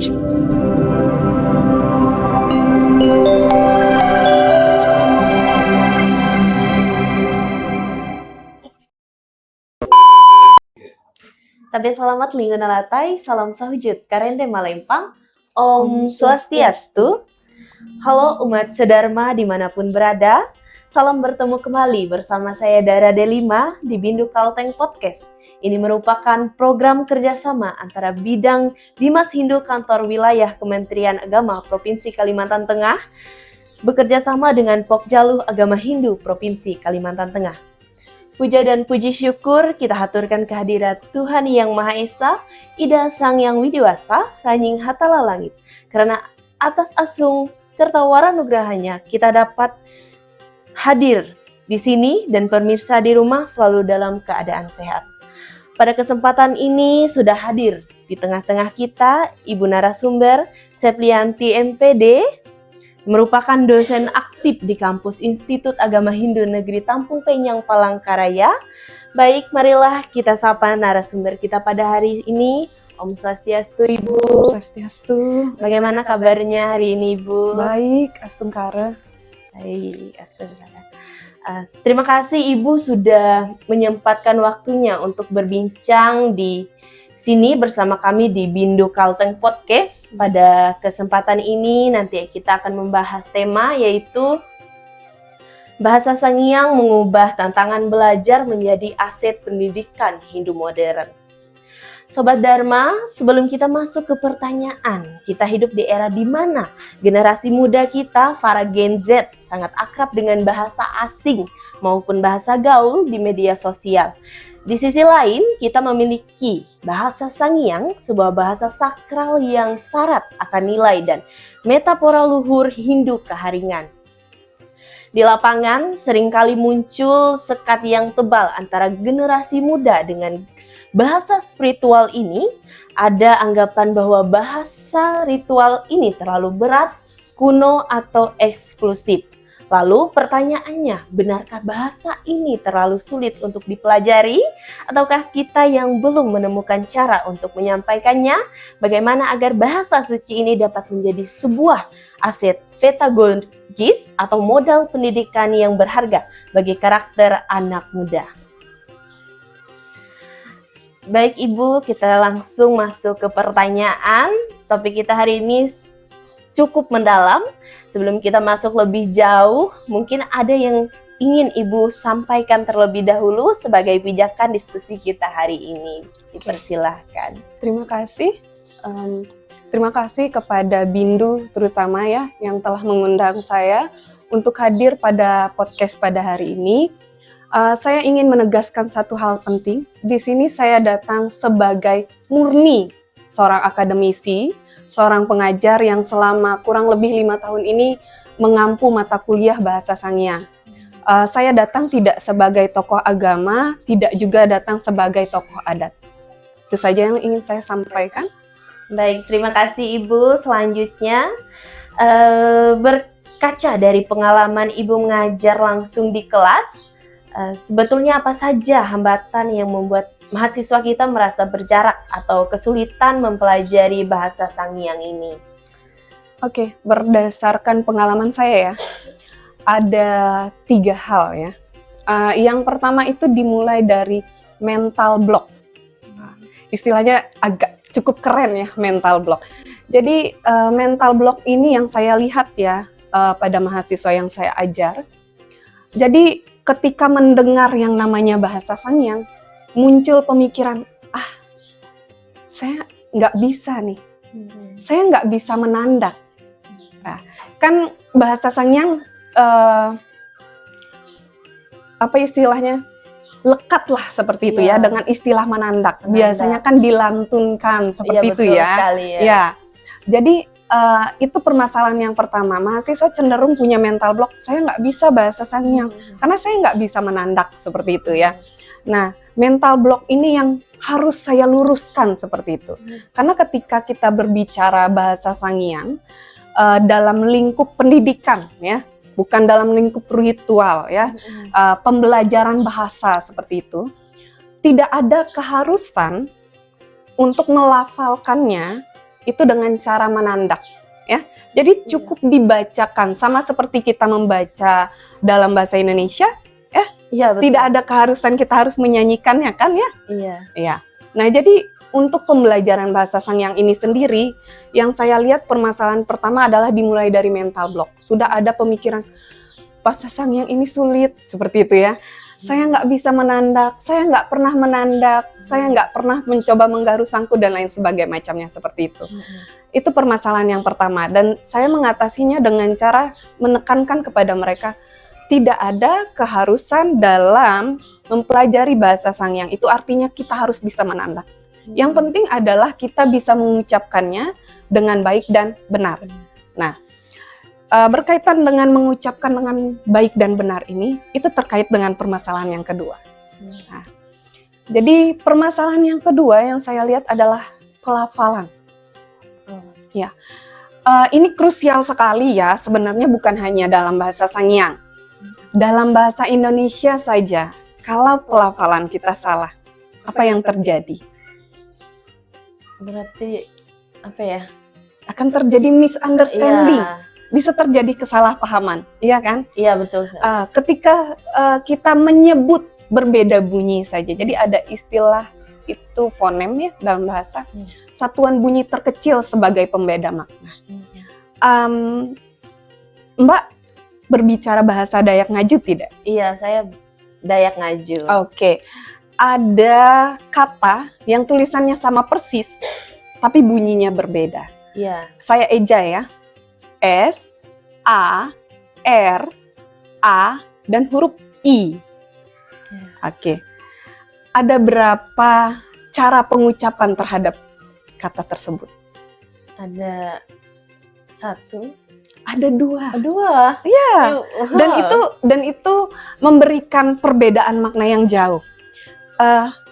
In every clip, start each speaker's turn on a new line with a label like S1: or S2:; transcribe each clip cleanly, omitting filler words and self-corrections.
S1: Production.
S2: Tapi selamat minggu nalatai, salam sahujud, karende malempang, Om Swastiastu. Halo umat sedharma dimanapun berada, salam bertemu kembali bersama saya Dara Delima di Bindu Kalteng Podcast. Ini merupakan program kerjasama antara bidang Bimas Hindu Kantor Wilayah Kementerian Agama Provinsi Kalimantan Tengah bekerjasama dengan Pokjaluh Agama Hindu Provinsi Kalimantan Tengah. Puja dan puji syukur kita haturkan kehadirat Tuhan Yang Maha Esa, Ida Sang Yang Widiwasa, Ranying Hatala Langit. Karena atas asung kertawara nugrahanya kita dapat hadir di sini dan pemirsa di rumah selalu dalam keadaan sehat. Pada kesempatan ini sudah hadir di tengah-tengah kita Ibu narasumber Seplianti MPD, merupakan dosen aktif di kampus Institut Agama Hindu Negeri Tampung Penyang Palangkaraya. Baik, marilah kita sapa narasumber kita pada hari ini. Om Swastiastu, Ibu.
S1: Om Swastiastu.
S2: Bagaimana kabarnya hari ini, Ibu?
S1: Baik, Astungkara.
S2: Baik, Astungkara. Terima kasih Ibu sudah menyempatkan waktunya untuk berbincang di sini bersama kami di Bindu Kalteng Podcast. Pada kesempatan ini nanti kita akan membahas tema yaitu Bahasa Sangiang mengubah tantangan belajar menjadi aset pendidikan Hindu modern. Sobat Dharma, sebelum kita masuk ke pertanyaan, kita hidup di era di mana generasi muda kita, para Gen Z, sangat akrab dengan bahasa asing maupun bahasa gaul di media sosial. Di sisi lain, kita memiliki bahasa Sangiang, sebuah bahasa sakral yang syarat akan nilai dan metafora luhur Hindu keharingan. Di lapangan, seringkali muncul sekat yang tebal antara generasi muda dengan bahasa spiritual ini. Ada anggapan bahwa bahasa ritual ini terlalu berat, kuno, atau eksklusif. Lalu pertanyaannya, benarkah bahasa ini terlalu sulit untuk dipelajari? Ataukah kita yang belum menemukan cara untuk menyampaikannya? Bagaimana agar bahasa suci ini dapat menjadi sebuah aset pedagogis atau modal pendidikan yang berharga bagi karakter anak muda? Baik Ibu, kita langsung masuk ke pertanyaan. Topik kita hari ini cukup mendalam. Sebelum kita masuk lebih jauh, mungkin ada yang ingin Ibu sampaikan terlebih dahulu sebagai pijakan diskusi kita hari ini. Dipersilahkan.
S1: Terima kasih. Terima kasih kepada Bindu terutama ya yang telah mengundang saya untuk hadir pada podcast pada hari ini. Saya ingin menegaskan satu hal penting. Di sini saya datang sebagai murni seorang akademisi, seorang pengajar yang selama kurang lebih 5 tahun ini mengampu mata kuliah bahasa Sangiang. Saya datang tidak sebagai tokoh agama, tidak juga datang sebagai tokoh adat. Itu saja yang ingin saya sampaikan.
S2: Baik, terima kasih Ibu. Selanjutnya, berkaca dari pengalaman Ibu mengajar langsung di kelas, sebetulnya apa saja hambatan yang membuat mahasiswa kita merasa berjarak atau kesulitan mempelajari bahasa Sangiang ini?
S1: Oke, berdasarkan pengalaman saya ya, ada 3 hal ya. Yang pertama itu dimulai dari mental block. Istilahnya agak cukup keren ya, mental block. Jadi mental block ini yang saya lihat ya pada mahasiswa yang saya ajar. Jadi ketika mendengar yang namanya bahasa Sangiang, muncul pemikiran, saya nggak bisa nih, saya nggak bisa menandak. Nah, kan bahasa Sangiang, apa istilahnya, lekat lah seperti itu ya, dengan istilah menandak. Biasanya kan dilantunkan seperti itu ya.
S2: Sekali, ya.
S1: Ya, jadi itu permasalahan yang pertama. Mahasiswa cenderung punya mental block, saya nggak bisa bahasa Sangiang, karena saya nggak bisa menandak seperti itu ya. Nah, mental block ini yang harus saya luruskan seperti itu. Karena ketika kita berbicara bahasa Sangiang dalam lingkup pendidikan ya, bukan dalam lingkup ritual ya, pembelajaran bahasa seperti itu, tidak ada keharusan untuk melafalkannya itu dengan cara menandak. Ya, jadi cukup dibacakan sama seperti kita membaca dalam bahasa Indonesia.
S2: Iya, betul.
S1: Tidak ada keharusan kita harus menyanyikannya kan ya?
S2: Iya.
S1: Ya. Nah, jadi untuk pembelajaran bahasa Sangyang ini sendiri, yang saya lihat permasalahan pertama adalah dimulai dari mental block. Sudah ada pemikiran bahasa Sangyang ini sulit seperti itu ya. Saya nggak bisa menandak, saya nggak pernah menandak, saya nggak pernah mencoba menggaru sangku dan lain sebagainya macamnya seperti itu. Itu permasalahan yang pertama, dan saya mengatasinya dengan cara menekankan kepada mereka tidak ada keharusan dalam mempelajari bahasa Sangyang. Itu artinya kita harus bisa menandak. Yang penting adalah kita bisa mengucapkannya dengan baik dan benar. Nah, berkaitan dengan mengucapkan dengan baik dan benar ini, itu terkait dengan permasalahan yang kedua. Nah, jadi permasalahan yang kedua yang saya lihat adalah pelafalan. Ya, ini krusial sekali ya. Sebenarnya bukan hanya dalam bahasa Sangyang, dalam bahasa Indonesia saja. Kalau pelafalan kita salah, apa yang terjadi?
S2: Berarti apa ya?
S1: Akan terjadi misunderstanding.
S2: Iya.
S1: Bisa terjadi kesalahpahaman, iya kan?
S2: Iya, betul.
S1: Ketika kita menyebut berbeda bunyi saja. Jadi ada istilah itu fonem ya dalam bahasa. Satuan bunyi terkecil sebagai pembeda makna. Mbak berbicara bahasa Dayak Ngaju tidak?
S2: Iya, saya Dayak Ngaju.
S1: Oke. Ada kata yang tulisannya sama persis, tapi bunyinya berbeda.
S2: Iya.
S1: Saya eja ya. S, A, R, A, dan huruf I. Oke. Ada berapa cara pengucapan terhadap kata tersebut?
S2: Ada 1.
S1: Ada 2.
S2: 2.
S1: Iya. Dan itu memberikan perbedaan makna yang jauh.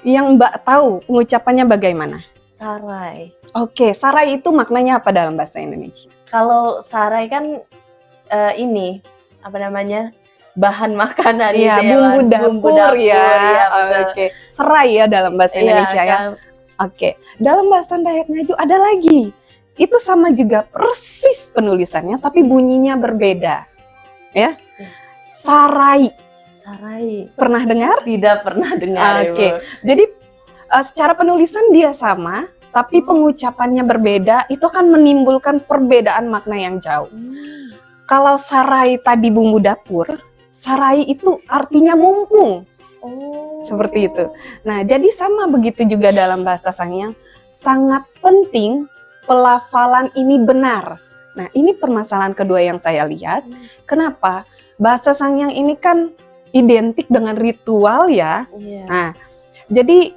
S1: Yang Mbak tahu pengucapannya bagaimana?
S2: Sarai.
S1: Oke, sarai itu maknanya apa dalam bahasa Indonesia?
S2: Kalau sarai kan ini apa namanya? Bahan makanan
S1: Iya,
S2: gitu ya,
S1: bumbu dapur ya.
S2: Betul.
S1: Oke. Serai ya dalam bahasa Indonesia ya. Oke. Dalam bahasa Dayak Ngaju ada lagi. Itu sama juga persis penulisannya tapi bunyinya berbeda. Ya. Sarai.
S2: Sarai.
S1: Pernah dengar?
S2: Tidak pernah dengar.
S1: Oke. Jadi secara penulisan dia sama tapi pengucapannya berbeda, itu akan menimbulkan perbedaan makna yang jauh. Kalau sarai tadi bumbu dapur, sarai itu artinya mumpung. Seperti itu. Nah, jadi sama begitu juga dalam bahasa Sangyang, sangat penting pelafalan ini benar. Nah, ini permasalahan kedua yang saya lihat. Kenapa? Bahasa Sangyang ini kan identik dengan ritual ya. Nah, jadi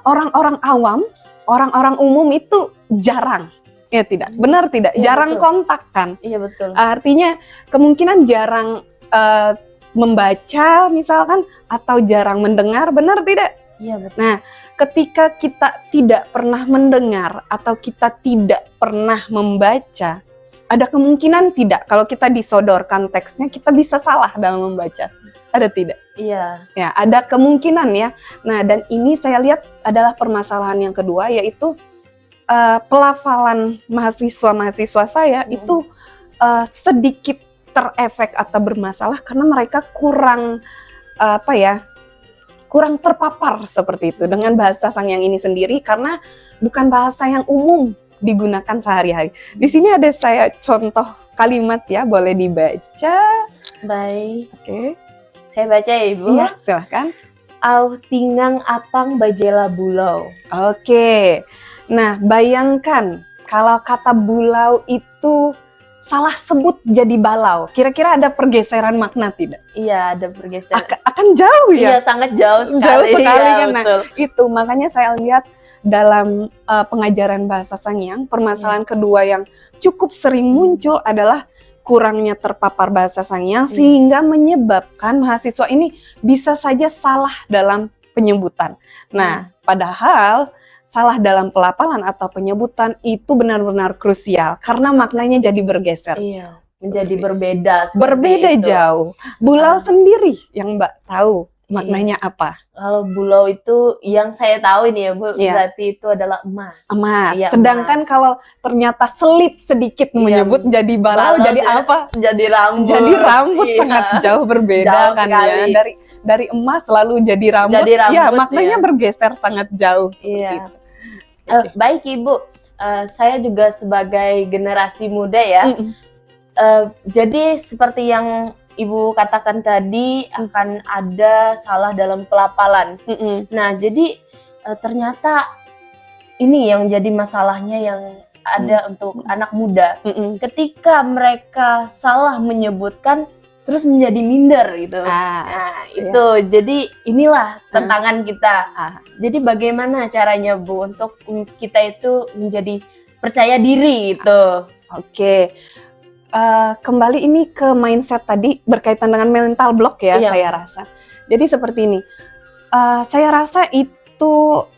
S1: orang-orang awam, orang-orang umum itu jarang. Ya tidak, benar tidak?
S2: Iya,
S1: jarang
S2: betul.
S1: kontak kan?
S2: Iya, betul.
S1: Artinya kemungkinan jarang membaca misalkan atau jarang mendengar, benar tidak?
S2: Iya, betul.
S1: Nah, ketika kita tidak pernah mendengar atau kita tidak pernah membaca, ada kemungkinan tidak kalau kita disodorkan teksnya kita bisa salah dalam membaca. Ada tidak?
S2: Iya.
S1: Ya, ada kemungkinan ya. Nah, dan ini saya lihat adalah permasalahan yang kedua, yaitu pelafalan mahasiswa-mahasiswa saya itu sedikit terefek atau bermasalah karena mereka kurang kurang terpapar seperti itu dengan bahasa Sangyang ini sendiri karena bukan bahasa yang umum digunakan sehari-hari. Di sini ada saya contoh kalimat ya, boleh dibaca.
S2: Baik.
S1: Oke.
S2: Saya baca ya, Ibu.
S1: Iya, silahkan.
S2: Au tingang apang bajela bulau.
S1: Oke. Nah, bayangkan kalau kata bulau itu salah sebut jadi balau. Kira-kira ada pergeseran makna tidak?
S2: Iya, ada pergeseran.
S1: Akan jauh ya?
S2: Iya, sangat jauh sekali.
S1: Jauh sekali
S2: ya,
S1: kan. Nah,
S2: betul.
S1: itu makanya saya lihat dalam pengajaran bahasa Sangyang, permasalahan kedua yang cukup sering muncul adalah kurangnya terpapar bahasa Sangyang sehingga menyebabkan mahasiswa ini bisa saja salah dalam penyebutan. Nah, padahal salah dalam pelafalan atau penyebutan itu benar-benar krusial karena maknanya jadi bergeser.
S2: Iya, menjadi berbeda.
S1: Berbeda
S2: itu.
S1: jauh. Bulau sendiri yang Mbak tahu Maknanya apa?
S2: Kalau bulau itu yang saya tahu ini ya Bu,
S1: Iya.
S2: berarti itu adalah emas.
S1: Emas.
S2: Iya,
S1: Sedangkan
S2: emas.
S1: kalau ternyata selip sedikit
S2: Iya,
S1: menyebut jadi balau,
S2: balau
S1: jadi
S2: ya,
S1: apa?
S2: jadi rambut.
S1: Jadi rambut
S2: Iya.
S1: sangat jauh berbeda
S2: Jauh
S1: kan
S2: sekali.
S1: ya. Dari emas lalu jadi rambut.
S2: Jadi rambut,
S1: ya, maknanya
S2: ya.
S1: bergeser sangat jauh seperti
S2: Iya.
S1: itu. Oke.
S2: Baik Ibu, saya juga sebagai generasi muda ya. Jadi seperti yang Ibu katakan tadi, akan ada salah dalam pelafalan. Nah, jadi ternyata ini yang jadi masalahnya yang ada untuk anak muda. Ketika mereka salah menyebutkan, terus menjadi minder gitu. Nah, itu jadi inilah tantangan kita. Jadi bagaimana caranya Bu untuk kita itu menjadi percaya diri gitu?
S1: Oke. Kembali ini ke mindset tadi berkaitan dengan mental block ya,
S2: Iya.
S1: saya rasa. Jadi seperti ini, saya rasa itu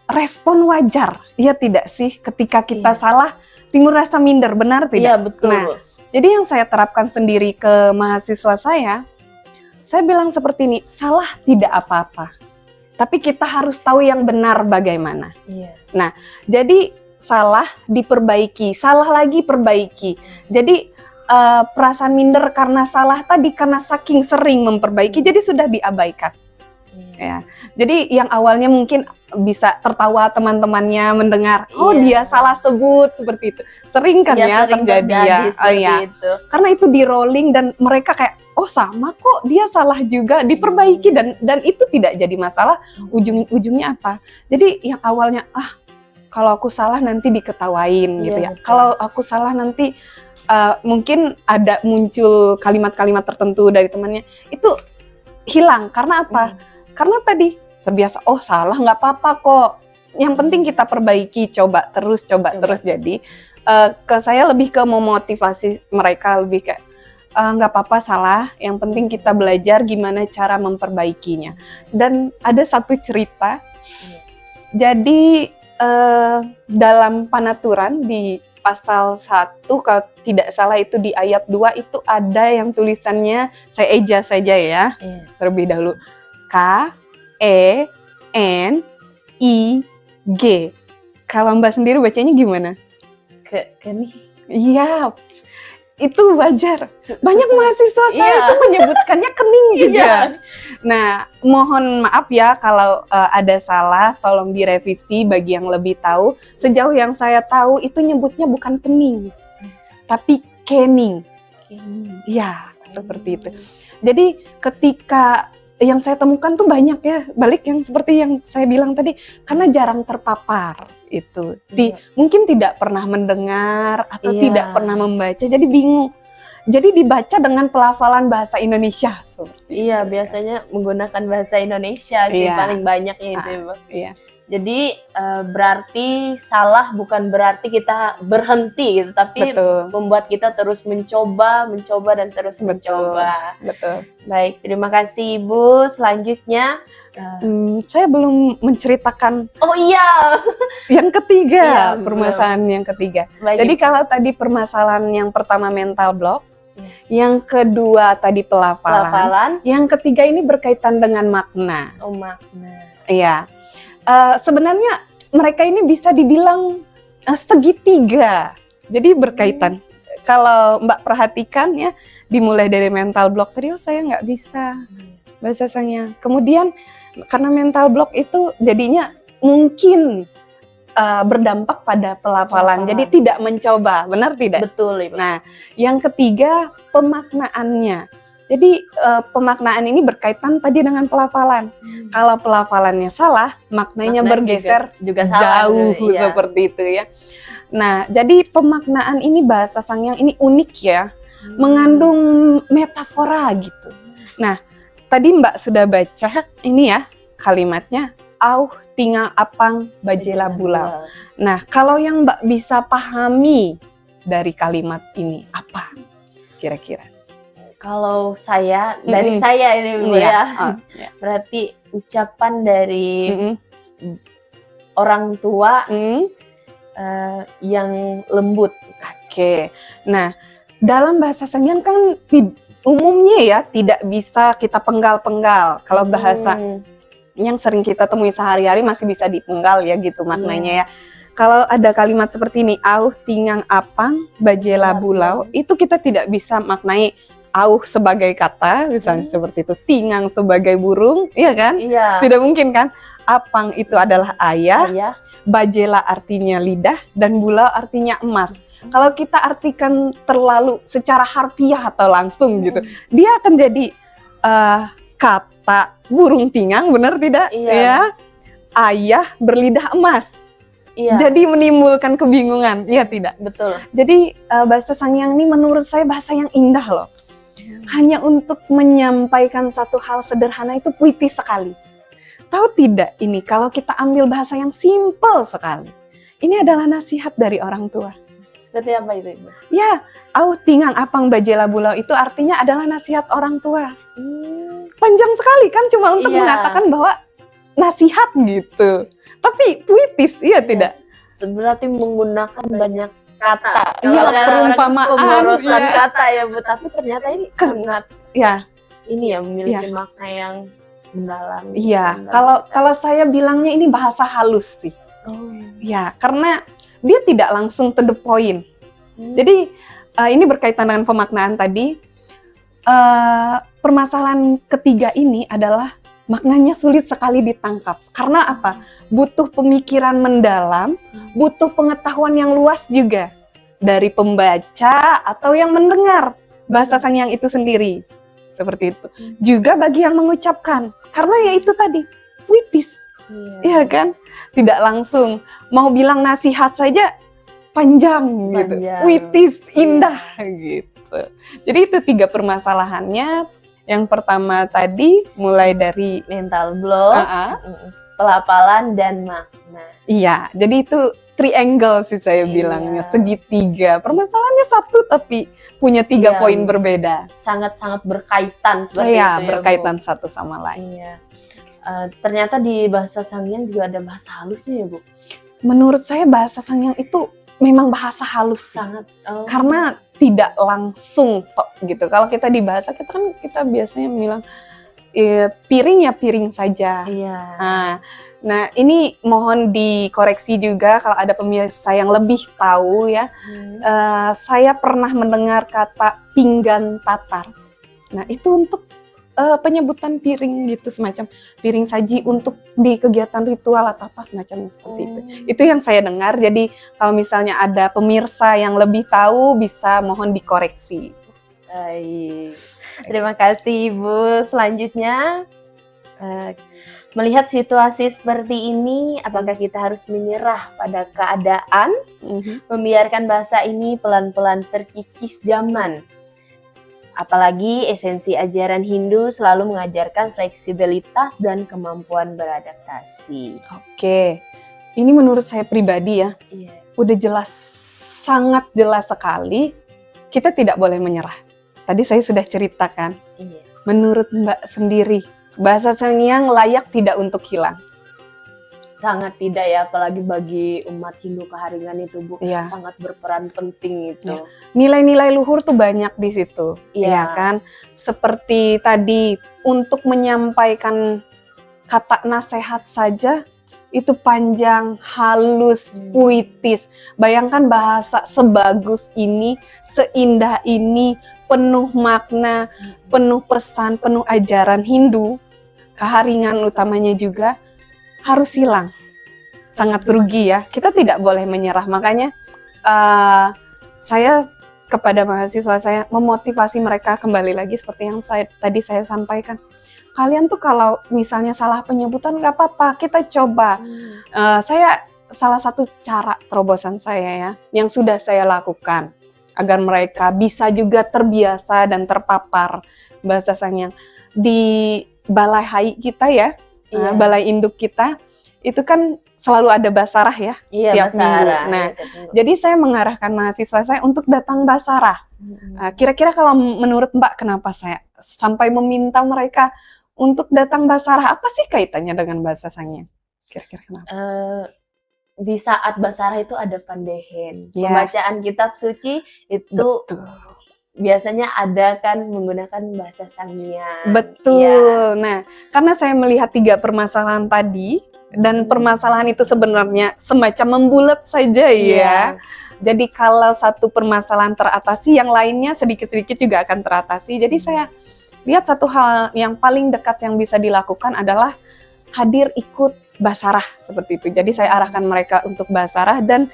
S1: respon wajar, ya tidak sih? Ketika kita salah, timbul rasa minder, benar tidak?
S2: Iya, betul.
S1: Nah, jadi yang saya terapkan sendiri ke mahasiswa saya bilang seperti ini, salah tidak apa-apa, tapi kita harus tahu yang benar bagaimana.
S2: Iya.
S1: Nah, jadi salah diperbaiki, salah lagi perbaiki. Jadi perasaan minder karena salah tadi, karena saking sering memperbaiki, jadi sudah diabaikan. Ya, jadi yang awalnya mungkin bisa tertawa teman-temannya mendengar, dia salah sebut seperti itu, sering kan ya terjadi ya.
S2: Itu.
S1: Karena itu di rolling dan mereka kayak, oh sama kok dia salah juga, diperbaiki dan itu tidak jadi masalah. Ujungnya apa? Jadi yang awalnya kalau aku salah nanti diketawain gitu ya. Kalau aku salah nanti mungkin ada muncul kalimat-kalimat tertentu dari temannya, itu hilang. Karena apa? Karena tadi terbiasa, salah nggak apa-apa kok. Yang penting kita perbaiki, coba terus. Jadi ke saya lebih ke memotivasi mereka, lebih kayak nggak apa-apa salah, yang penting kita belajar gimana cara memperbaikinya. Dan ada satu cerita, jadi dalam Panaturan di pasal 1, kalau tidak salah itu di ayat 2 itu ada yang tulisannya, saya eja saja ya, terlebih dahulu. K-E-N-I-G. Kalau Mbak sendiri bacanya gimana?
S2: Kenih.
S1: Iya, itu wajar. Banyak mahasiswa saya itu menyebutkannya kening juga. Nah, mohon maaf ya kalau ada salah, tolong direvisi bagi yang lebih tahu. Sejauh yang saya tahu itu nyebutnya bukan kening, tapi kening. Ya, seperti itu. Jadi ketika yang saya temukan tuh banyak ya, balik yang seperti yang saya bilang tadi, karena jarang terpapar itu. Mungkin tidak pernah mendengar atau tidak pernah membaca, jadi bingung. Jadi dibaca dengan pelafalan bahasa Indonesia.
S2: Iya, biasanya menggunakan bahasa Indonesia sih paling banyaknya itu.
S1: Iya.
S2: Jadi berarti salah bukan berarti kita berhenti gitu, tapi membuat kita terus mencoba dan terus mencoba.
S1: Betul.
S2: Baik, terima kasih Ibu. Selanjutnya
S1: saya belum menceritakan.
S2: Oh iya.
S1: Yang ketiga, permasalahan yang ketiga.
S2: Baik.
S1: Jadi kalau tadi permasalahan yang pertama mental block, yang kedua tadi pelafalan, yang ketiga ini berkaitan dengan makna.
S2: Oh, makna.
S1: Iya. Sebenarnya mereka ini bisa dibilang segitiga. Jadi berkaitan. Kalau Mbak perhatikan ya, dimulai dari mental block tadi, saya nggak bisa bahasanya. Kemudian karena mental block itu jadinya mungkin berdampak pada pelafalan. Jadi tidak mencoba, benar tidak?
S2: Betul, Ibu.
S1: Nah, yang ketiga pemaknaannya. Jadi pemaknaan ini berkaitan tadi dengan pelafalan. Kalau pelafalannya salah, maknanya bergeser juga jauh seperti itu ya. Nah, jadi pemaknaan ini bahasa Sangyang ini unik ya, mengandung metafora gitu. Nah, tadi Mbak sudah baca ini ya kalimatnya, auh tinggal apang bajela bulau. Nah, kalau yang Mbak bisa pahami dari kalimat ini apa kira-kira?
S2: Kalau saya, dari saya ini Bu ya, berarti ucapan dari orang tua yang lembut.
S1: Oke. Nah, dalam bahasa Sangyang kan umumnya ya tidak bisa kita penggal-penggal. Kalau bahasa yang sering kita temui sehari-hari masih bisa dipenggal ya gitu maknanya ya. Kalau ada kalimat seperti ini, auh tingang apang bajela bulau, itu kita tidak bisa maknai auh sebagai kata, misalnya seperti itu, tingang sebagai burung, iya kan?
S2: Iya.
S1: Tidak mungkin kan? Apang itu adalah ayah, bajela artinya lidah, dan bulau artinya emas. Kalau kita artikan terlalu secara harfiah atau langsung gitu, dia akan jadi kata burung tingang, benar tidak?
S2: Iya.
S1: Ya, ayah berlidah emas.
S2: Iya.
S1: Jadi menimbulkan kebingungan, iya tidak?
S2: Betul.
S1: Jadi bahasa Sangyang ini menurut saya bahasa yang indah loh. Hanya untuk menyampaikan satu hal sederhana itu puitis sekali. Tahu tidak ini kalau kita ambil bahasa yang simpel sekali. Ini adalah nasihat dari orang tua.
S2: Seperti apa itu, Ibu?
S1: Ya, au tingang apang bajela bulau itu artinya adalah nasihat orang tua. Panjang sekali kan cuma untuk mengatakan bahwa nasihat gitu. Tapi puitis, iya tidak?
S2: Berarti menggunakan banyak kata.
S1: Iya, perumpamaan,
S2: pemborosan kata ya, Bu. Tapi ternyata ini sangat ini ya memiliki makna yang mendalam.
S1: Iya, kalau saya bilangnya ini bahasa halus sih. Ya, karena dia tidak langsung to the point. Jadi ini berkaitan dengan pemaknaan tadi. Permasalahan ketiga ini adalah maknanya sulit sekali ditangkap. Karena apa? Butuh pemikiran mendalam, butuh pengetahuan yang luas juga dari pembaca atau yang mendengar bahasa Sangyang itu sendiri. Seperti itu. Juga bagi yang mengucapkan. Karena ya itu tadi, puitis. Iya kan? Tidak langsung. Mau bilang nasihat saja panjang. Gitu. Puitis, indah gitu. Jadi itu 3 permasalahannya. Yang pertama tadi mulai dari
S2: mental block, pelafalan dan makna.
S1: Iya, jadi itu triangle sih saya bilangnya, segitiga. Permasalahannya satu tapi punya 3 poin berbeda.
S2: Sangat-sangat berkaitan seperti itu ya,
S1: berkaitan
S2: Bu.
S1: Satu sama lain.
S2: Iya. Ternyata di bahasa Sangyang juga ada bahasa halusnya ya, Bu?
S1: Menurut saya bahasa Sangyang itu memang bahasa halus
S2: sangat.
S1: Karena tidak langsung tok gitu. Kalau kita di bahasa kita biasanya bilang piring ya piring saja.
S2: Iya.
S1: Nah ini mohon dikoreksi juga kalau ada pemirsa yang lebih tahu ya. Saya pernah mendengar kata pinggan tatar. Nah itu untuk penyebutan piring gitu, semacam piring saji untuk di kegiatan ritual atau apa semacam seperti itu. Itu yang saya dengar. Jadi kalau misalnya ada pemirsa yang lebih tahu bisa mohon dikoreksi.
S2: Baik. Terima kasih Ibu. Selanjutnya melihat situasi seperti ini, apakah kita harus menyerah pada keadaan, membiarkan bahasa ini pelan-pelan terkikis zaman? Apalagi esensi ajaran Hindu selalu mengajarkan fleksibilitas dan kemampuan beradaptasi.
S1: Oke, ini menurut saya pribadi ya, udah jelas, sangat jelas sekali, kita tidak boleh menyerah. Tadi saya sudah ceritakan, menurut Mbak sendiri, bahasa Sangyang layak tidak untuk hilang?
S2: Sangat tidak ya, apalagi bagi umat Hindu keharian itu, Bu. Sangat berperan penting itu.
S1: Nilai-nilai luhur tuh banyak di situ, ya kan? Seperti tadi, untuk menyampaikan kata nasihat saja, itu panjang, halus, puitis. Bayangkan bahasa sebagus ini, seindah ini, penuh makna, penuh pesan, penuh ajaran Hindu, keharingan utamanya juga, harus hilang. Sangat rugi ya. Kita tidak boleh menyerah. Makanya saya kepada mahasiswa saya memotivasi mereka kembali lagi seperti yang tadi saya sampaikan. Kalian tuh kalau misalnya salah penyebutan nggak apa-apa, kita coba. Saya salah satu cara terobosan saya ya, yang sudah saya lakukan agar mereka bisa juga terbiasa dan terpapar bahasa Sangyang di balai hai kita ya. Balai induk kita itu kan selalu ada basarah ya tiap minggu. Nah, jadi saya mengarahkan mahasiswa saya untuk datang basarah. Kira-kira kalau menurut Mbak kenapa saya sampai meminta mereka untuk datang basarah? Apa sih kaitannya dengan bahasa Sangyang? Kira-kira kenapa?
S2: Di saat basarah itu ada pandehen, pembacaan kitab suci itu. Betul. biasanya ada kan menggunakan bahasa Sangiang.
S1: Betul. Nah, karena saya melihat 3 permasalahan tadi, dan permasalahan itu sebenarnya semacam membulat saja ya. Jadi kalau satu permasalahan teratasi, yang lainnya sedikit-sedikit juga akan teratasi. Jadi saya lihat satu hal yang paling dekat yang bisa dilakukan adalah hadir ikut basarah seperti itu. Jadi saya arahkan mereka untuk basarah, dan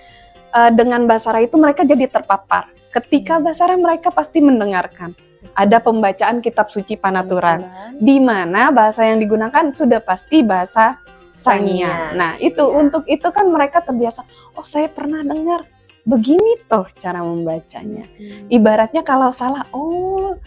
S1: dengan basarah itu mereka jadi terpapar. Ketika basarah mereka pasti mendengarkan. Ada pembacaan kitab suci Panaturan, di mana bahasa yang digunakan sudah pasti bahasa Sangiang. Nah, itu untuk itu kan mereka terbiasa. Oh, saya pernah dengar begini toh cara membacanya. Ibaratnya kalau salah, oh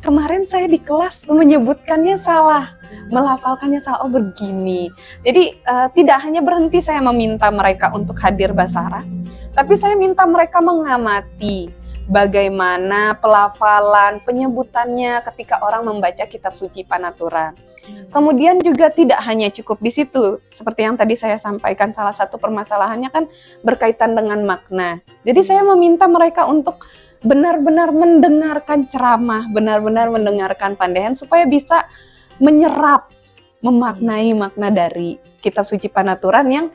S1: kemarin saya di kelas menyebutkannya salah, melafalkannya salah, oh begini. Jadi tidak hanya berhenti saya meminta mereka untuk hadir basarah, tapi saya minta mereka mengamati bagaimana pelafalan, penyebutannya ketika orang membaca kitab suci Panaturan. Kemudian juga tidak hanya cukup di situ, seperti yang tadi saya sampaikan, salah satu permasalahannya kan berkaitan dengan makna. Jadi saya meminta mereka untuk benar-benar mendengarkan ceramah, benar-benar mendengarkan pandehan supaya bisa menyerap, memaknai makna dari kitab suci Panaturan yang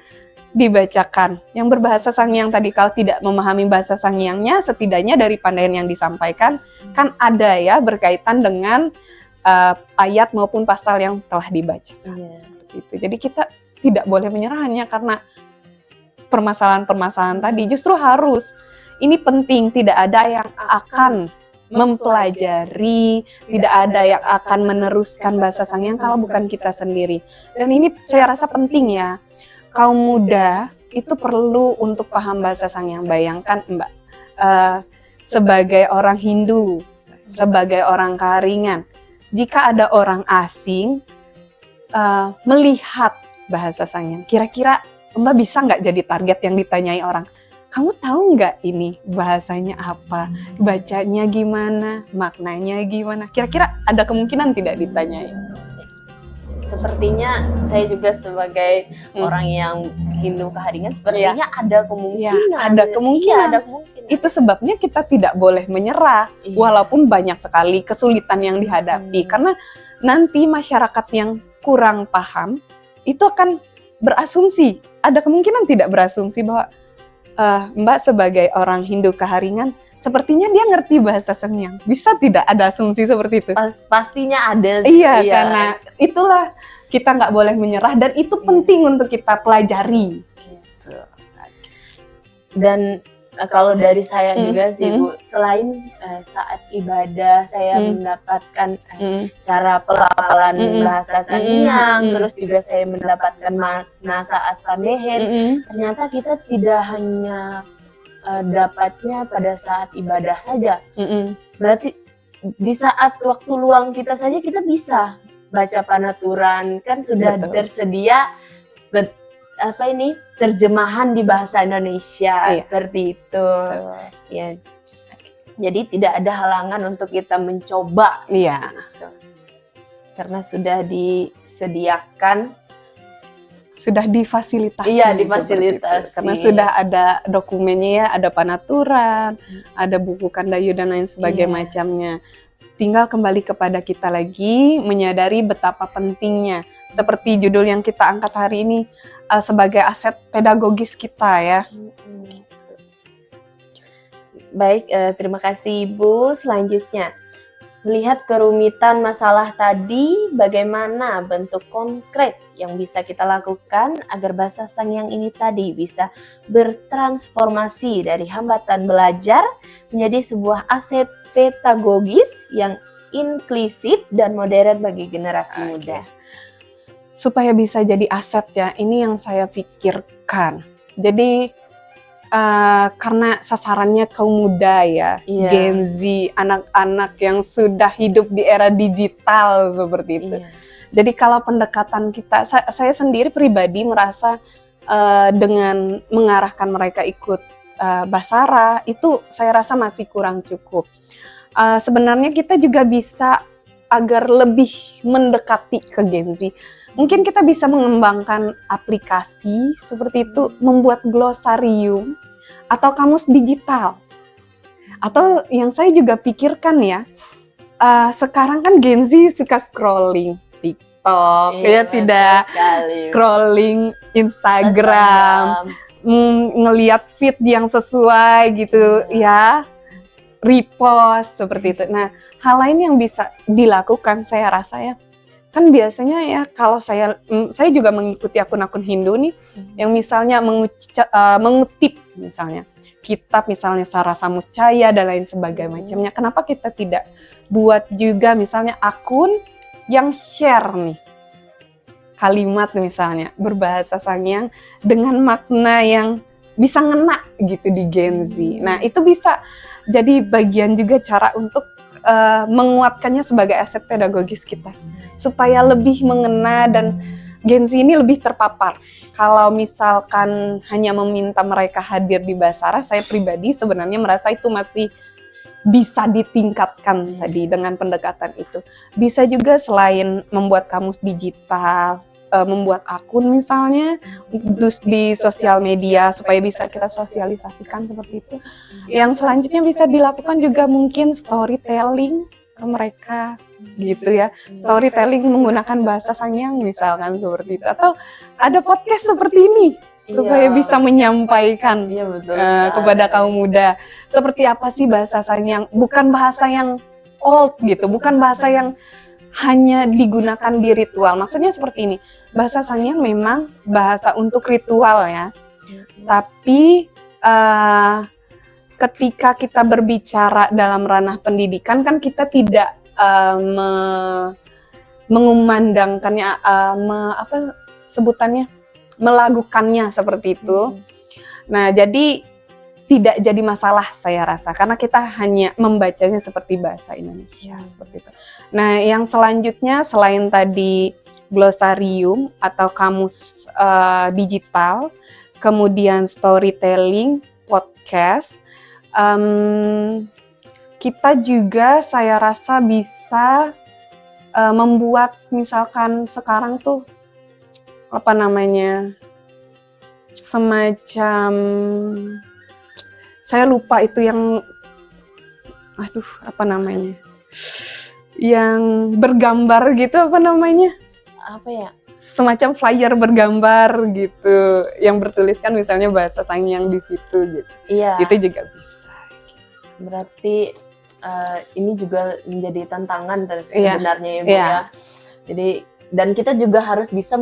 S1: dibacakan, yang berbahasa Sangiang tadi. Kalau tidak memahami bahasa Sangiangnya, setidaknya dari pandehan yang disampaikan kan ada ya berkaitan dengan ayat maupun pasal yang telah dibacakan. Seperti itu. Jadi kita tidak boleh menyerah hanya karena permasalahan-permasalahan tadi. Justru harus, ini penting, tidak ada yang akan mempelajari, tidak ada yang akan meneruskan bahasa Sangiang kalau bukan kita sendiri. Dan ini saya rasa penting ya, kaum muda itu perlu untuk paham bahasa Sangiang. Bayangkan Mbak, sebagai orang Hindu, sebagai orang Kaharingan, jika ada orang asing melihat bahasa Sangiang, kira-kira Mbak bisa nggak jadi target yang ditanyai orang? Kamu tahu nggak ini bahasanya apa? Bacanya gimana? Maknanya gimana? Kira-kira ada kemungkinan tidak ditanyai?
S2: Sepertinya saya juga sebagai orang yang Hindu Kaharingan, sepertinya ada kemungkinan.
S1: Ada kemungkinan.
S2: Ada kemungkinan.
S1: Itu sebabnya kita tidak boleh menyerah, walaupun banyak sekali kesulitan yang dihadapi. Karena nanti masyarakat yang kurang paham itu akan berasumsi. Ada kemungkinan tidak berasumsi bahwa Mbak sebagai orang Hindu Kaharingan, sepertinya dia ngerti bahasa Sangiang. Bisa tidak ada asumsi seperti itu?
S2: Pastinya ada.
S1: Iya, karena itulah kita nggak boleh menyerah, dan itu penting untuk kita pelajari.
S2: Gitu. Dan kalau dari saya juga sih Bu, selain saat ibadah saya mendapatkan cara pelafalan bahasa Sangiang, terus juga saya mendapatkan makna saat pandehen, ternyata kita tidak hanya dapatnya pada saat ibadah saja. Berarti di saat waktu luang kita saja kita bisa baca Panaturan, kan sudah tersedia terjemahan di bahasa Indonesia, seperti itu. Ya. Jadi tidak ada halangan untuk kita mencoba.
S1: Iya.
S2: Gitu. Karena sudah disediakan,
S1: sudah difasilitasi.
S2: Iya, difasilitasi.
S1: Karena sudah ada dokumennya ya, ada Panaturan, ada buku Kandayu dan lain sebagainya macamnya. Tinggal kembali kepada kita lagi menyadari betapa pentingnya. Seperti judul yang kita angkat hari ini, sebagai aset pedagogis kita ya.
S2: Baik, terima kasih Ibu. Selanjutnya, melihat kerumitan masalah tadi, bagaimana bentuk konkret yang bisa kita lakukan agar bahasa Sangiang ini tadi bisa bertransformasi dari hambatan belajar menjadi sebuah aset pedagogis yang inklusif dan modern bagi generasi muda.
S1: Supaya bisa jadi aset ya, ini yang saya pikirkan. Jadi karena sasarannya kaum muda ya, Gen Z, anak-anak yang sudah hidup di era digital seperti itu. Jadi kalau pendekatan kita, saya sendiri pribadi merasa dengan mengarahkan mereka ikut basarah, itu saya rasa masih kurang cukup. Sebenarnya kita juga bisa agar lebih mendekati ke Gen Z. Mungkin kita bisa mengembangkan aplikasi seperti itu, membuat glosarium atau kamus digital. Atau yang saya juga pikirkan ya, sekarang kan Gen Z suka scrolling TikTok, ya tidak, scrolling Instagram, ngelihat feed yang sesuai gitu ya, repost seperti itu. Nah, hal lain yang bisa dilakukan saya rasa ya, kan biasanya ya kalau saya juga mengikuti akun-akun Hindu nih, yang misalnya mengutip misalnya kitab misalnya Sara Samuccaya dan lain sebagainya macamnya. Kenapa kita tidak buat juga misalnya akun yang share nih kalimat misalnya berbahasa Sangyang dengan makna yang bisa ngena gitu di Gen Z. Nah, itu bisa jadi bagian juga cara untuk menguatkannya sebagai aset pedagogis kita, supaya lebih mengena dan Gen Z ini lebih terpapar. Kalau misalkan hanya meminta mereka hadir di Basara, saya pribadi sebenarnya merasa itu masih bisa ditingkatkan tadi dengan pendekatan itu. Bisa juga selain membuat kamus digital, membuat akun misalnya di sosial media supaya bisa kita sosialisasikan seperti itu. Yang selanjutnya bisa dilakukan juga mungkin storytelling ke mereka gitu ya. Storytelling menggunakan bahasa Sangyang misalkan seperti itu. Atau ada podcast seperti ini supaya bisa menyampaikan kepada kaum muda seperti apa sih bahasa Sangyang. Bukan bahasa yang old gitu, bukan bahasa yang hanya digunakan di ritual. Maksudnya seperti ini, bahasa Sangyang memang bahasa untuk ritual ya. Tapi ketika kita berbicara dalam ranah pendidikan kan kita tidak mengumandangkannya, apa sebutannya, melakukannya seperti itu. Nah, jadi tidak jadi masalah saya rasa, karena kita hanya membacanya seperti bahasa Indonesia, seperti itu. Nah, yang selanjutnya selain tadi glosarium atau kamus digital, kemudian storytelling, podcast, kita juga saya rasa bisa membuat misalkan sekarang tuh apa namanya, semacam, saya lupa itu yang, apa namanya, yang bergambar gitu, apa namanya?
S2: Apa ya?
S1: Semacam flyer bergambar gitu, yang bertuliskan misalnya bahasa Sangyang di situ gitu.
S2: Iya.
S1: Itu juga bisa.
S2: Berarti ini juga menjadi tantangan sebenarnya ya Bu ya. Jadi dan kita juga harus bisa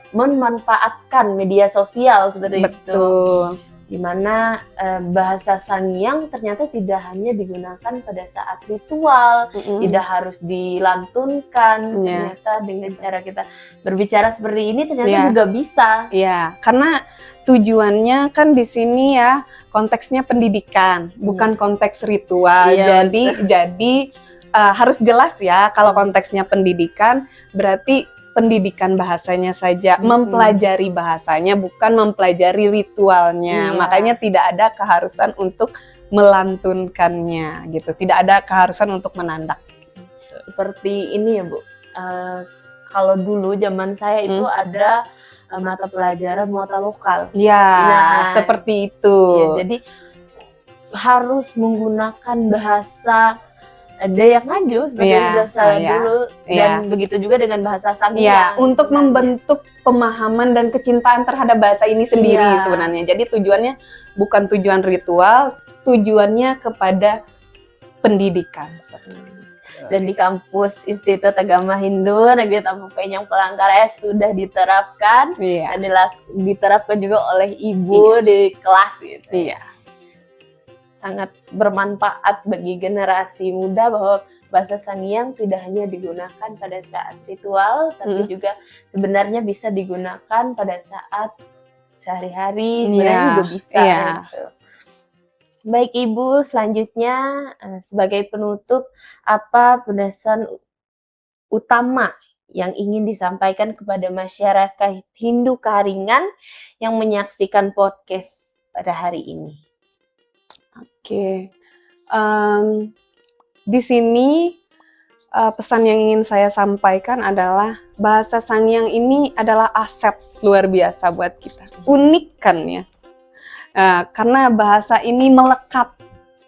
S2: memanfaatkan media sosial seperti itu.
S1: Betul.
S2: Di mana bahasa Sangyang ternyata tidak hanya digunakan pada saat ritual, tidak harus dilantunkan. Ternyata dengan cara kita berbicara seperti ini ternyata juga bisa. Iya,
S1: karena tujuannya kan di sini ya konteksnya pendidikan, bukan konteks ritual. Jadi harus jelas ya, kalau konteksnya pendidikan berarti pendidikan bahasanya saja, mempelajari bahasanya, bukan mempelajari ritualnya. Makanya tidak ada keharusan untuk melantunkannya, gitu. Tidak ada keharusan untuk menandak.
S2: Seperti ini ya Bu. Kalau dulu zaman saya itu ada mata pelajaran muatan lokal.
S1: Ya, seperti itu.
S2: Ya, jadi harus menggunakan bahasa Dayak Ngaju sebagai bahasa dulu, dan begitu juga dengan bahasa Sangyang.
S1: Untuk membentuk pemahaman dan kecintaan terhadap bahasa ini sendiri sebenarnya. Jadi tujuannya bukan tujuan ritual, tujuannya kepada pendidikan.
S2: Dan di kampus Institut Agama Hindu Negeri Tampu Penyang Palangkaraya sudah diterapkan, dan diterapkan juga oleh ibu di kelas gitu. Sangat bermanfaat bagi generasi muda bahwa bahasa Sangyang tidak hanya digunakan pada saat ritual, tapi juga sebenarnya bisa digunakan pada saat sehari-hari, sebenarnya juga bisa. Gitu. Baik Ibu, selanjutnya sebagai penutup, apa pesan utama yang ingin disampaikan kepada masyarakat Hindu Kaharingan yang menyaksikan podcast pada hari ini?
S1: Oke, di sini pesan yang ingin saya sampaikan adalah bahasa Sangyang ini adalah aset luar biasa buat kita, unik kan ya, karena bahasa ini melekat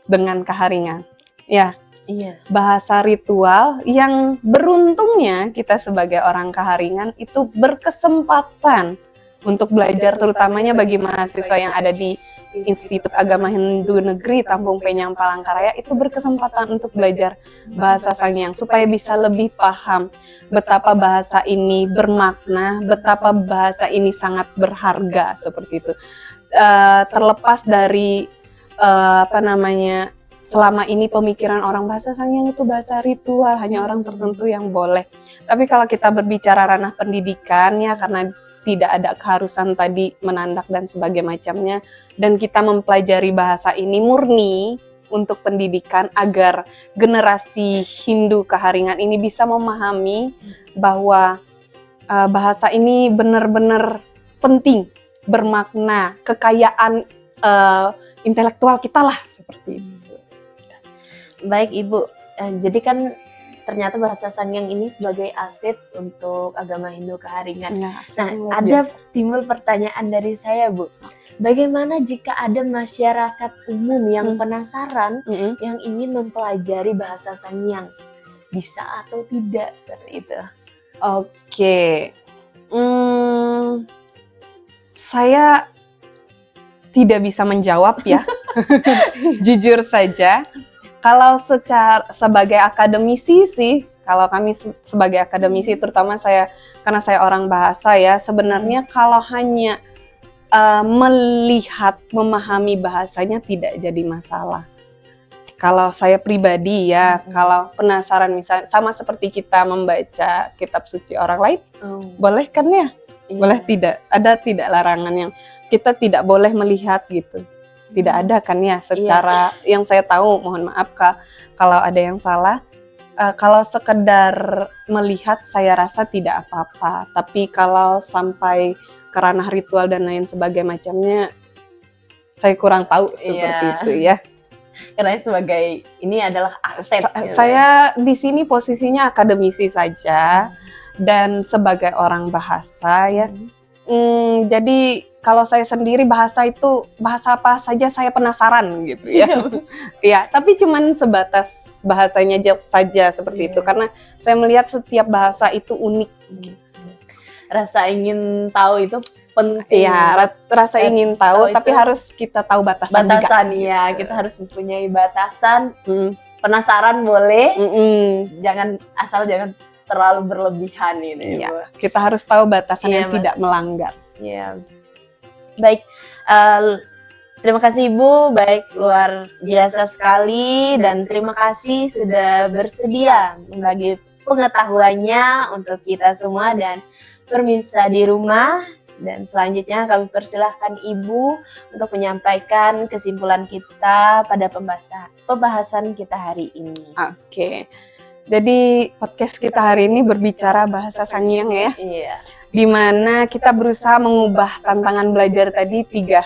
S1: dengan keharingan. Ya,
S2: Iya.
S1: bahasa ritual yang beruntungnya kita sebagai orang keharingan itu berkesempatan untuk belajar, terutamanya bagi mahasiswa yang ada di Institut Agama Hindu Negeri Tampung Penyang Palangkaraya, itu berkesempatan untuk belajar bahasa Sangiang supaya bisa lebih paham betapa bahasa ini bermakna, betapa bahasa ini sangat berharga seperti itu. Terlepas dari selama ini pemikiran orang bahasa Sangiang itu bahasa ritual, hanya orang tertentu yang boleh. Tapi kalau kita berbicara ranah pendidikan ya, karena tidak ada keharusan tadi menandak dan sebagainya macamnya, dan kita mempelajari bahasa ini murni untuk pendidikan agar generasi Hindu keharingan ini bisa memahami bahwa bahasa ini benar-benar penting, bermakna, kekayaan intelektual kita lah, seperti itu.
S2: Baik Ibu, jadi kan ternyata bahasa Sangiang ini sebagai aset untuk agama Hindu keharingan.
S1: Ya,
S2: Nah, ada timbul pertanyaan dari saya, Bu. Bagaimana jika ada masyarakat umum yang penasaran, yang ingin mempelajari bahasa Sangiang? Bisa atau tidak seperti itu?
S1: Oke. Saya tidak bisa menjawab ya. Jujur saja. Kalau sebagai akademisi sih, kalau kami sebagai akademisi, terutama saya, karena saya orang bahasa ya, sebenarnya kalau hanya melihat, memahami bahasanya tidak jadi masalah. Kalau saya pribadi ya, kalau penasaran misalnya, sama seperti kita membaca kitab suci orang lain, boleh kan ya? Boleh tidak? Ada tidak larangan yang kita tidak boleh melihat gitu? Tidak ada kan ya, secara yang saya tahu, mohon maaf kalau ada yang salah. Kalau sekedar melihat saya rasa tidak apa-apa, tapi kalau sampai ke ranah ritual dan lain sebagainya macamnya, saya kurang tahu seperti itu ya.
S2: Karena sebagai ini adalah aset.
S1: Saya di sini posisinya akademisi saja dan sebagai orang bahasa ya. Jadi kalau saya sendiri bahasa itu, bahasa apa saja saya penasaran gitu ya. Ya, tapi cuman sebatas bahasanya saja seperti itu, karena saya melihat setiap bahasa itu unik gitu.
S2: Rasa ingin tahu itu penting.
S1: Iya, rasa ingin tahu, tapi harus kita tahu batasan juga.
S2: Ya, kita harus mempunyai batasan. Penasaran boleh, jangan terlalu berlebihan ini.
S1: Ya, kita harus tahu batasan yang tidak melanggar.
S2: Iya. Baik, terima kasih Ibu, baik luar biasa sekali, dan terima kasih sudah bersedia membagi pengetahuannya untuk kita semua dan pemirsa di rumah. Dan selanjutnya kami persilahkan Ibu untuk menyampaikan kesimpulan kita pada pembahasan kita hari ini.
S1: Oke. Jadi podcast kita hari ini berbicara bahasa Sangiang ya.
S2: Iya.
S1: Di mana kita berusaha mengubah tantangan belajar tadi, tiga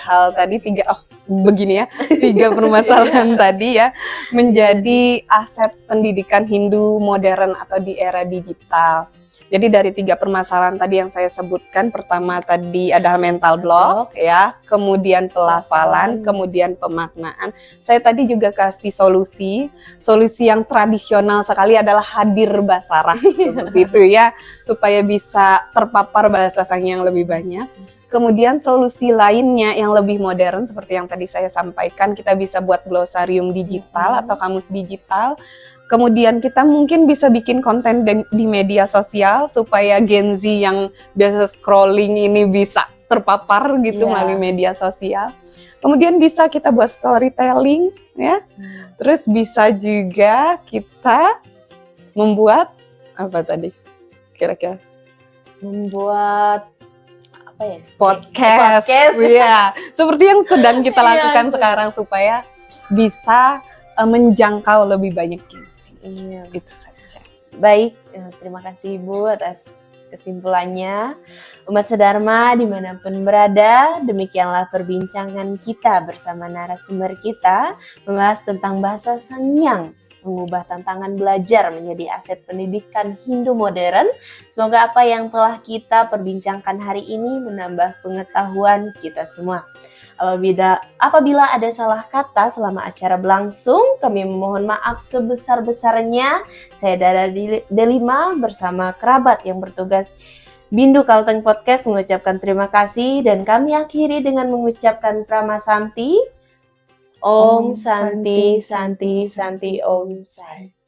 S1: permasalahan tadi ya, menjadi aset pendidikan Hindu modern atau di era digital. Jadi dari 3 permasalahan tadi yang saya sebutkan, pertama tadi adalah mental block ya, kemudian pelafalan, kemudian pemaknaan. Saya tadi juga kasih solusi yang tradisional sekali adalah hadir basarah seperti itu ya, supaya bisa terpapar bahasa Sangiang lebih banyak. Kemudian solusi lainnya yang lebih modern seperti yang tadi saya sampaikan, kita bisa buat glosarium digital atau kamus digital. Kemudian kita mungkin bisa bikin konten di media sosial supaya Gen Z yang biasa scrolling ini bisa terpapar gitu melalui media sosial. Kemudian bisa kita buat storytelling ya. Terus bisa juga kita membuat apa tadi? Kira-kira
S2: membuat apa ya?
S1: Podcast. Ya, seperti yang sedang kita lakukan sekarang supaya bisa menjangkau lebih banyak Gen Z.
S2: Iya,
S1: itu saja.
S2: Baik, terima kasih Ibu atas kesimpulannya. Umat Sedharma dimanapun berada, demikianlah perbincangan kita bersama narasumber kita membahas tentang bahasa Sangiang, mengubah tantangan belajar menjadi aset pendidikan Hindu modern. Semoga apa yang telah kita perbincangkan hari ini menambah pengetahuan kita semua. Apabila ada salah kata selama acara berlangsung, kami memohon maaf sebesar-besarnya. Saya Dara Delima bersama kerabat yang bertugas Bindu Kalteng Podcast mengucapkan terima kasih, dan kami akhiri dengan mengucapkan Prama Santi. Om Santi Santi Santi Om Sai.